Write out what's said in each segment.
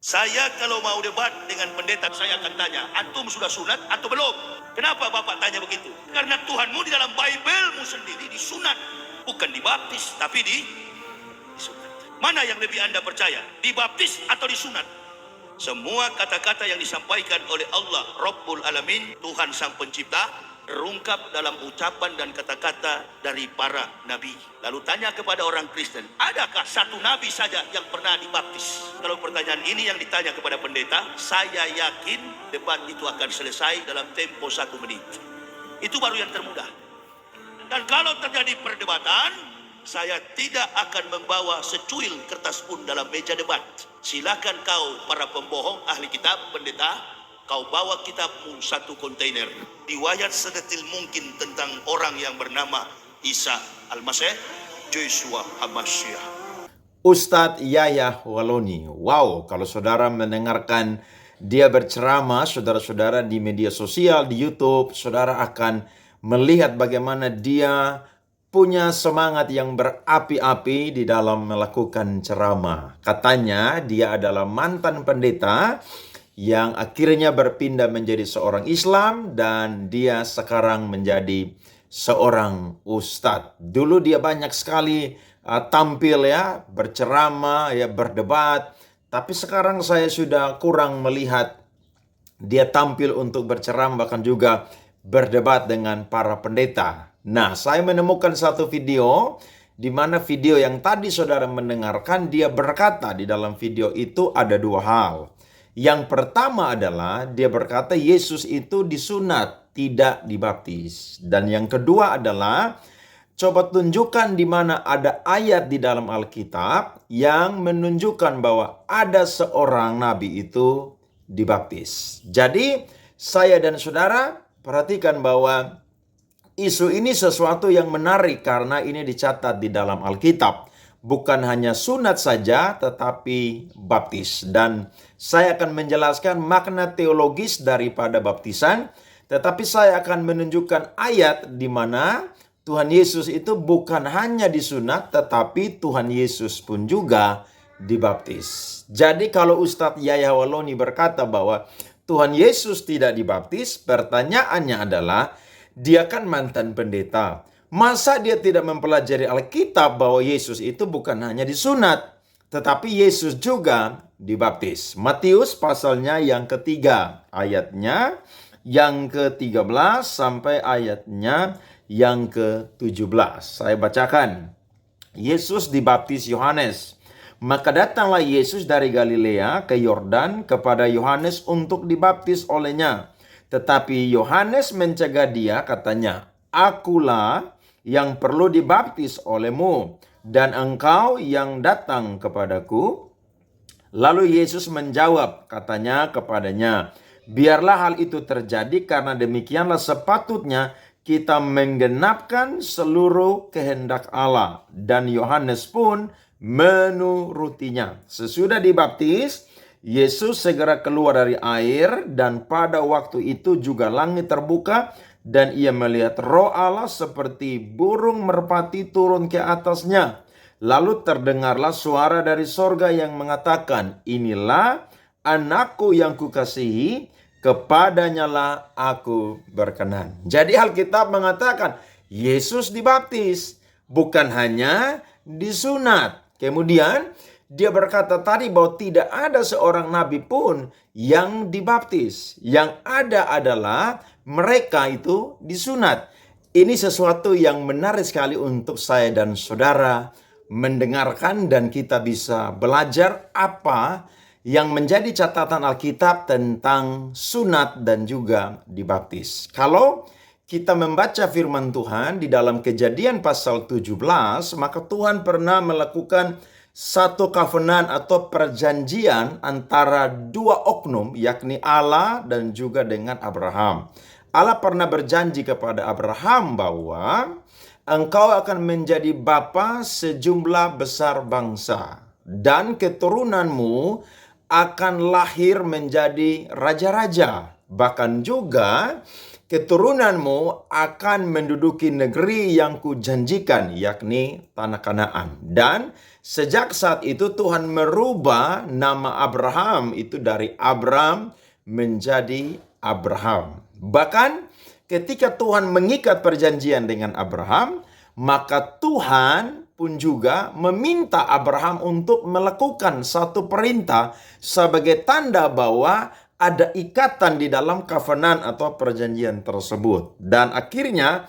Saya kalau mau debat dengan pendeta, saya akan tanya, antum sudah sunat atau belum? Kenapa Bapak tanya begitu? Karena Tuhanmu di dalam Bible-mu sendiri disunat. Bukan dibaptis, tapi disunat. Mana yang lebih Anda percaya? Dibaptis atau disunat? Semua kata-kata yang disampaikan oleh Allah Rabbul Alamin, Tuhan Sang Pencipta, terungkap dalam ucapan dan kata-kata dari para nabi. Lalu tanya kepada orang Kristen, adakah satu nabi saja yang pernah dibaptis? Kalau pertanyaan ini yang ditanya kepada pendeta, saya yakin debat itu akan selesai dalam tempo 1 menit. Itu baru yang termudah. Dan kalau terjadi perdebatan, saya tidak akan membawa secuil kertas pun dalam meja debat. Silakan kau para pembohong, ahli kitab, pendeta, kau bawa kitabmu 1 kontainer. Riwayat sedetil mungkin tentang orang yang bernama Isa Al-Masih, Joshua Hamasyiah. Ustadz Yahya Waloni. Wow, kalau saudara mendengarkan dia berceramah, saudara-saudara di media sosial, di YouTube, saudara akan melihat bagaimana dia punya semangat yang berapi-api di dalam melakukan ceramah. Katanya dia adalah mantan pendeta yang akhirnya berpindah menjadi seorang Islam dan dia sekarang menjadi seorang ustadz. Dulu dia banyak sekali tampil ya, berceramah ya, berdebat. Tapi sekarang saya sudah kurang melihat dia tampil untuk berceramah, bahkan juga berdebat dengan para pendeta. Nah, saya menemukan satu video di mana video yang tadi saudara mendengarkan, dia berkata di dalam video itu ada 2 hal. Yang pertama adalah dia berkata Yesus itu disunat, tidak dibaptis. Dan yang kedua adalah coba tunjukkan di mana ada ayat di dalam Alkitab yang menunjukkan bahwa ada seorang nabi itu dibaptis. Jadi saya dan saudara perhatikan bahwa isu ini sesuatu yang menarik karena ini dicatat di dalam Alkitab. Bukan hanya sunat saja tetapi baptis. Dan saya akan menjelaskan makna teologis daripada baptisan. Tetapi saya akan menunjukkan ayat di mana Tuhan Yesus itu bukan hanya disunat tetapi Tuhan Yesus pun juga dibaptis. Jadi kalau Ustadz Yahya Waloni berkata bahwa Tuhan Yesus tidak dibaptis, pertanyaannya adalah dia kan mantan pendeta. Masa dia tidak mempelajari Alkitab bahwa Yesus itu bukan hanya disunat, tetapi Yesus juga dibaptis. Matius pasalnya yang ketiga, ayatnya yang ke-13 sampai ayatnya yang ke-17. Saya bacakan. Yesus dibaptis Yohanes. Maka datanglah Yesus dari Galilea ke Yordan kepada Yohanes untuk dibaptis olehnya. Tetapi Yohanes mencegah dia, katanya, "Akulah yang perlu dibaptis olehmu, dan engkau yang datang kepadaku." Lalu Yesus menjawab, katanya kepadanya, "Biarlah hal itu terjadi karena demikianlah sepatutnya kita menggenapkan seluruh kehendak Allah." Dan Yohanes pun menurutinya. Sesudah dibaptis, Yesus segera keluar dari air dan pada waktu itu juga langit terbuka dan ia melihat Roh Allah seperti burung merpati turun ke atasnya. Lalu terdengarlah suara dari sorga yang mengatakan, "Inilah anakku yang kukasihi, kepadanya lah aku berkenan." Jadi Alkitab mengatakan Yesus dibaptis, bukan hanya disunat. Kemudian dia berkata tadi bahwa tidak ada seorang nabi pun yang dibaptis. Yang ada adalah mereka itu disunat. Ini sesuatu yang menarik sekali untuk saya dan saudara mendengarkan dan kita bisa belajar apa yang menjadi catatan Alkitab tentang sunat dan juga dibaptis. Kalau kita membaca firman Tuhan di dalam Kejadian pasal 17, maka Tuhan pernah melakukan satu covenant atau perjanjian antara 2 oknum, yakni Allah dan juga dengan Abraham. Allah pernah berjanji kepada Abraham bahwa engkau akan menjadi bapa sejumlah besar bangsa dan keturunanmu akan lahir menjadi raja-raja. Bahkan juga keturunanmu akan menduduki negeri yang kujanjikan, yakni tanah Kanaan. Dan sejak saat itu Tuhan merubah nama Abraham itu dari Abram menjadi Abraham. Bahkan ketika Tuhan mengikat perjanjian dengan Abraham, maka Tuhan pun juga meminta Abraham untuk melakukan satu perintah sebagai tanda bahwa ada ikatan di dalam covenant atau perjanjian tersebut. Dan akhirnya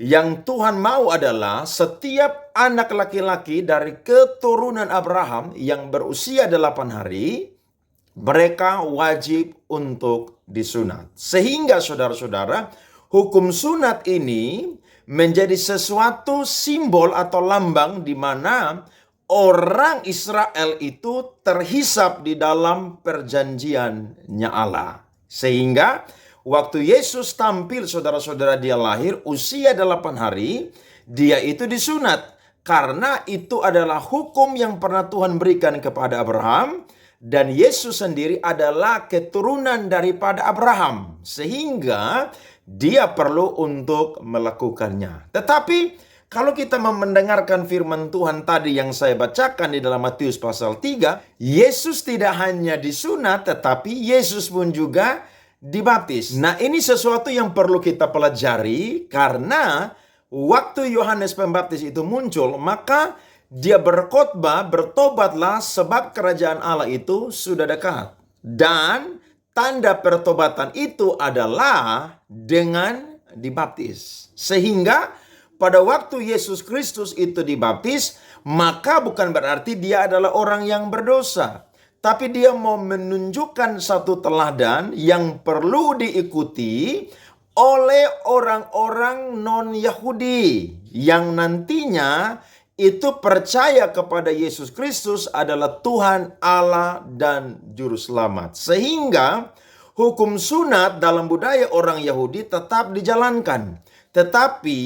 yang Tuhan mau adalah setiap anak laki-laki dari keturunan Abraham yang berusia 8 hari, mereka wajib untuk disunat. Sehingga saudara-saudara, hukum sunat ini menjadi sesuatu simbol atau lambang di mana orang Israel itu terhisap di dalam perjanjiannya Allah. Sehingga waktu Yesus tampil, saudara-saudara, dia lahir usia 8 hari, dia itu disunat. Karena itu adalah hukum yang pernah Tuhan berikan kepada Abraham. Dan Yesus sendiri adalah keturunan daripada Abraham. Sehingga dia perlu untuk melakukannya. Tetapi kalau kita mendengarkan firman Tuhan tadi yang saya bacakan di dalam Matius pasal 3, Yesus tidak hanya disunat, tetapi Yesus pun juga dibaptis. Nah, ini sesuatu yang perlu kita pelajari karena waktu Yohanes Pembaptis itu muncul, maka dia berkhotbah, bertobatlah sebab kerajaan Allah itu sudah dekat. Dan tanda pertobatan itu adalah dengan dibaptis. Sehingga pada waktu Yesus Kristus itu dibaptis, maka bukan berarti dia adalah orang yang berdosa. Tapi dia mau menunjukkan satu teladan yang perlu diikuti oleh orang-orang non-Yahudi yang nantinya itu percaya kepada Yesus Kristus adalah Tuhan Allah dan Juru Selamat. Sehingga hukum sunat dalam budaya orang Yahudi tetap dijalankan. Tetapi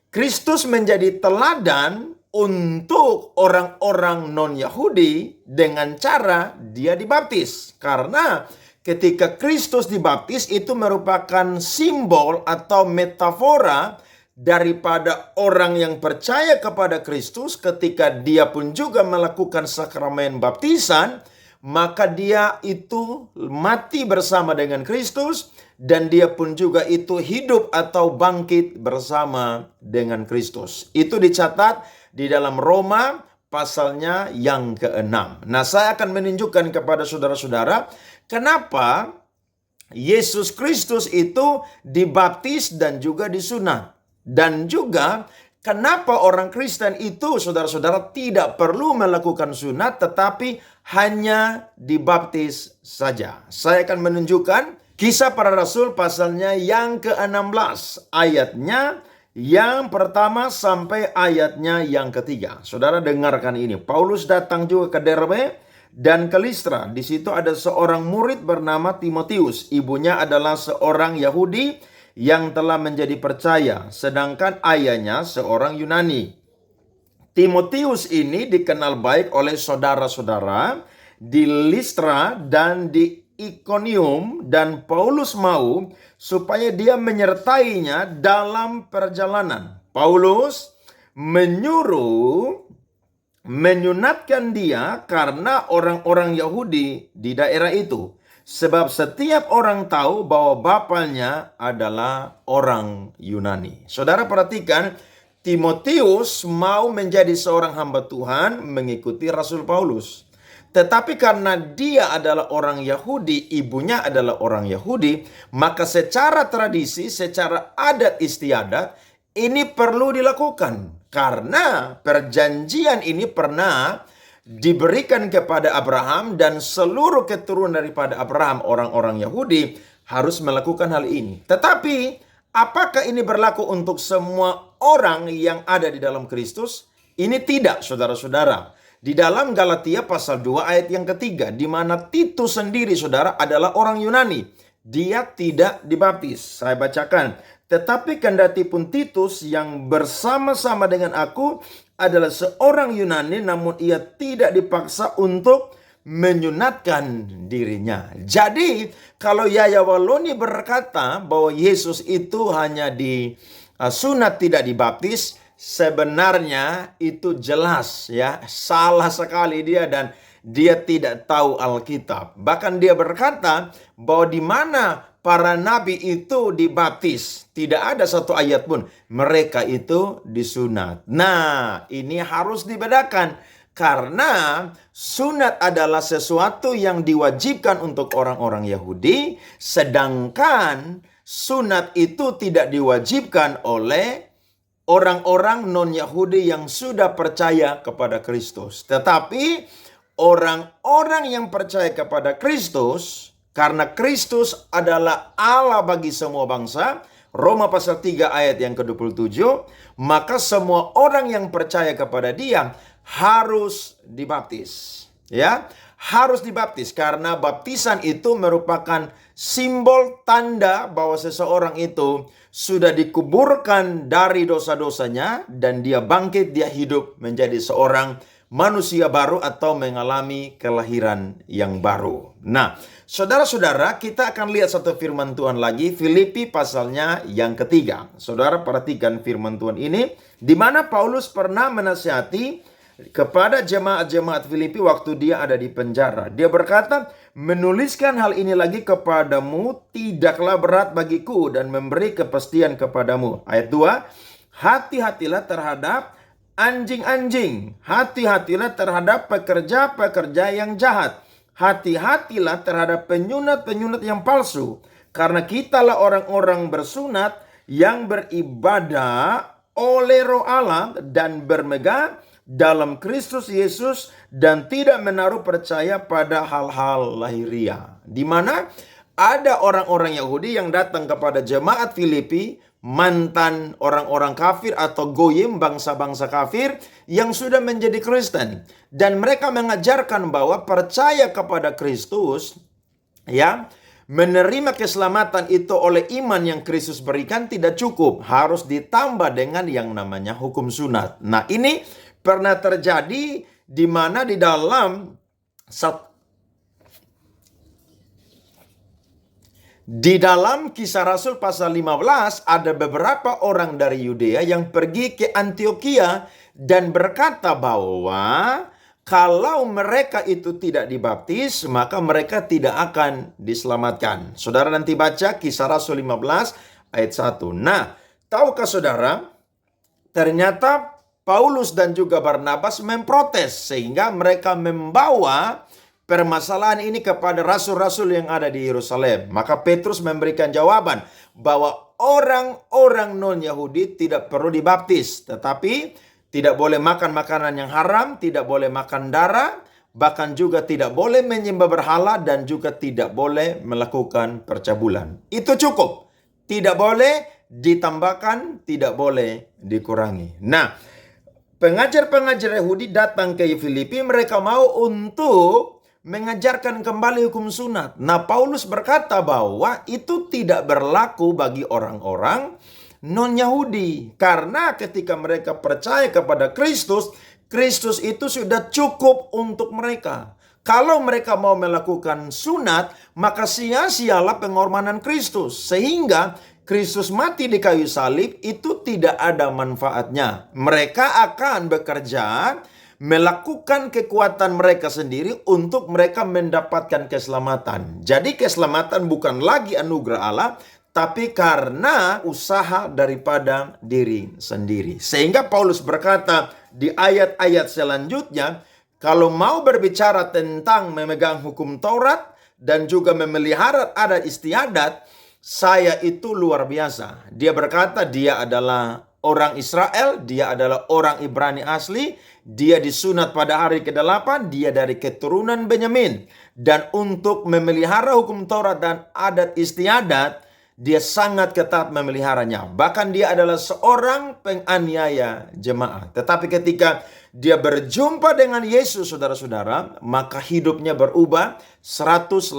Kristus menjadi teladan untuk orang-orang non-Yahudi dengan cara dia dibaptis. Karena ketika Kristus dibaptis itu merupakan simbol atau metafora daripada orang yang percaya kepada Kristus. Ketika dia pun juga melakukan sakramen baptisan, maka dia itu mati bersama dengan Kristus dan dia pun juga itu hidup atau bangkit bersama dengan Kristus. Itu dicatat di dalam Roma pasalnya yang ke-6. Nah, saya akan menunjukkan kepada saudara-saudara kenapa Yesus Kristus itu dibaptis dan juga disunat. Dan juga kenapa orang Kristen itu, saudara-saudara, tidak perlu melakukan sunat tetapi hanya dibaptis saja. Saya akan menunjukkan Kisah Para Rasul pasalnya yang ke-16, ayatnya yang pertama sampai ayatnya yang ketiga. Saudara dengarkan ini. Paulus datang juga ke Derbe dan ke Listra. Di situ ada seorang murid bernama Timotius. Ibunya adalah seorang Yahudi yang telah menjadi percaya, sedangkan ayahnya seorang Yunani. Timotius ini dikenal baik oleh saudara-saudara di Listra dan di Ikonium, dan Paulus mau supaya dia menyertainya dalam perjalanan. Paulus menyunatkan dia karena orang-orang Yahudi di daerah itu. Sebab setiap orang tahu bahwa bapaknya adalah orang Yunani. Saudara perhatikan, Timotius mau menjadi seorang hamba Tuhan mengikuti Rasul Paulus. Tetapi karena dia adalah orang Yahudi, ibunya adalah orang Yahudi, maka secara tradisi, secara adat istiadat, ini perlu dilakukan. Karena perjanjian ini pernah diberikan kepada Abraham dan seluruh keturunan daripada Abraham, orang-orang Yahudi, harus melakukan hal ini. Tetapi apakah ini berlaku untuk semua orang yang ada di dalam Kristus? Ini tidak, saudara-saudara. Di dalam Galatia pasal 2 ayat yang ketiga, di mana Titus sendiri, saudara, adalah orang Yunani. Dia tidak dibaptis. Saya bacakan. Tetapi kendati pun Titus yang bersama-sama dengan aku adalah seorang Yunani, namun ia tidak dipaksa untuk menyunatkan dirinya. Jadi kalau Yahya Waloni berkata bahwa Yesus itu hanya disunat tidak dibaptis, sebenarnya itu jelas ya, salah sekali dia dan dia tidak tahu Alkitab. Bahkan dia berkata bahwa di mana para nabi itu dibaptis, tidak ada satu ayat pun mereka itu disunat. Nah, ini harus dibedakan karena sunat adalah sesuatu yang diwajibkan untuk orang-orang Yahudi, sedangkan sunat itu tidak diwajibkan oleh orang-orang non-Yahudi yang sudah percaya kepada Kristus. Tetapi orang-orang yang percaya kepada Kristus, karena Kristus adalah Allah bagi semua bangsa, Roma pasal 3 ayat yang ke-27, maka semua orang yang percaya kepada Dia harus dibaptis. Ya, harus dibaptis karena baptisan itu merupakan simbol tanda bahwa seseorang itu sudah dikuburkan dari dosa-dosanya dan dia bangkit, dia hidup menjadi seorang manusia baru atau mengalami kelahiran yang baru. Nah, saudara-saudara, kita akan lihat satu firman Tuhan lagi, Filipi pasalnya yang ketiga. Saudara perhatikan firman Tuhan ini, di mana Paulus pernah menasihati kepada jemaat-jemaat Filipi waktu dia ada di penjara. Dia berkata, menuliskan hal ini lagi kepadamu tidaklah berat bagiku dan memberi kepastian kepadamu. Ayat 2, hati-hatilah terhadap anjing-anjing. Hati-hatilah terhadap pekerja-pekerja yang jahat. Hati-hatilah terhadap penyunat-penyunat yang palsu. Karena kitalah orang-orang bersunat yang beribadah oleh Roh Allah dan bermegah dalam Kristus Yesus dan tidak menaruh percaya pada hal-hal lahiriah. Di mana ada orang-orang Yahudi yang datang kepada jemaat Filipi, mantan orang-orang kafir atau goyim, bangsa-bangsa kafir yang sudah menjadi Kristen, dan mereka mengajarkan bahwa percaya kepada Kristus, ya, menerima keselamatan itu oleh iman yang Kristus berikan tidak cukup, harus ditambah dengan yang namanya hukum sunat. Nah, ini pernah terjadi di mana di dalam Kisah Rasul pasal 15 ada beberapa orang dari Yudea yang pergi ke Antiokhia dan berkata bahwa kalau mereka itu tidak dibaptis maka mereka tidak akan diselamatkan. Saudara nanti baca Kisah Rasul 15 ayat 1. Nah, tahukah saudara, ternyata Paulus dan juga Barnabas memprotes sehingga mereka membawa permasalahan ini kepada rasul-rasul yang ada di Yerusalem. Maka Petrus memberikan jawaban bahwa orang-orang non-Yahudi tidak perlu dibaptis, tetapi tidak boleh makan makanan yang haram, tidak boleh makan darah, bahkan juga tidak boleh menyembah berhala dan juga tidak boleh melakukan percabulan. Itu cukup. Tidak boleh ditambahkan, tidak boleh dikurangi. Nah, pengajar-pengajar Yahudi datang ke Filipi, mereka mau untuk mengajarkan kembali hukum sunat. Nah, Paulus berkata bahwa itu tidak berlaku bagi orang-orang non-Yahudi. Karena ketika mereka percaya kepada Kristus, Kristus itu sudah cukup untuk mereka. Kalau mereka mau melakukan sunat, maka sia-sialah pengorbanan Kristus. Sehingga Kristus mati di kayu salib itu tidak ada manfaatnya. Mereka akan bekerja, melakukan kekuatan mereka sendiri untuk mereka mendapatkan keselamatan. Jadi keselamatan bukan lagi anugerah Allah, tapi karena usaha daripada diri sendiri. Sehingga Paulus berkata di ayat-ayat selanjutnya, kalau mau berbicara tentang memegang hukum Taurat dan juga memelihara adat istiadat, saya itu luar biasa. Dia berkata dia adalah orang Israel, dia adalah orang Ibrani asli, dia disunat pada hari ke-8, dia dari keturunan Benyamin. Dan untuk memelihara hukum Taurat dan adat istiadat, dia sangat ketat memeliharanya. Bahkan dia adalah seorang penganiaya jemaat. Tetapi ketika dia berjumpa dengan Yesus, saudara-saudara, maka hidupnya berubah 180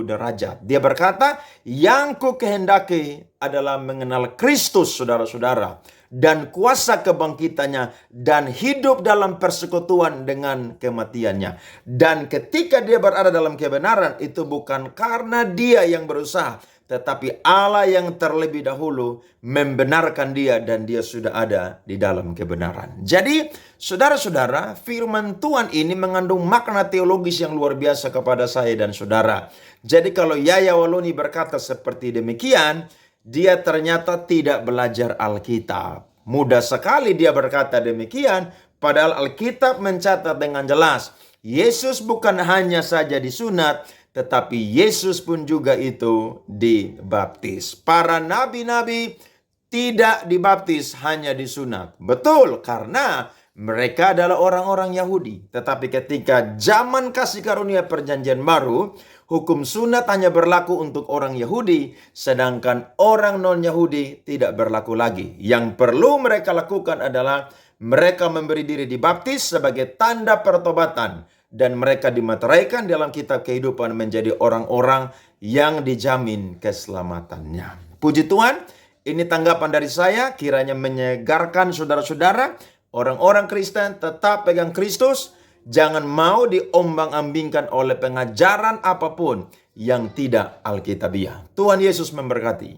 derajat. Dia berkata, yang ku kehendaki adalah mengenal Kristus, saudara-saudara, dan kuasa kebangkitannya dan hidup dalam persekutuan dengan kematiannya. Dan ketika dia berada dalam kebenaran, itu bukan karena dia yang berusaha, tetapi Allah yang terlebih dahulu membenarkan dia dan dia sudah ada di dalam kebenaran. Jadi, saudara-saudara, firman Tuhan ini mengandung makna teologis yang luar biasa kepada saya dan saudara. Jadi kalau Yahya Waloni berkata seperti demikian, dia ternyata tidak belajar Alkitab. Mudah sekali dia berkata demikian, padahal Alkitab mencatat dengan jelas, Yesus bukan hanya saja disunat, tetapi Yesus pun juga itu dibaptis. Para nabi-nabi tidak dibaptis, hanya disunat. Betul, karena mereka adalah orang-orang Yahudi. Tetapi ketika zaman kasih karunia perjanjian baru, hukum sunat hanya berlaku untuk orang Yahudi, sedangkan orang non-Yahudi tidak berlaku lagi. Yang perlu mereka lakukan adalah mereka memberi diri dibaptis sebagai tanda pertobatan. Dan mereka dimateraikan dalam kitab kehidupan menjadi orang-orang yang dijamin keselamatannya. Puji Tuhan, ini tanggapan dari saya, kiranya menyegarkan saudara-saudara. Orang-orang Kristen tetap pegang Kristus. Jangan mau diombang-ambingkan oleh pengajaran apapun yang tidak Alkitabiah. Tuhan Yesus memberkati.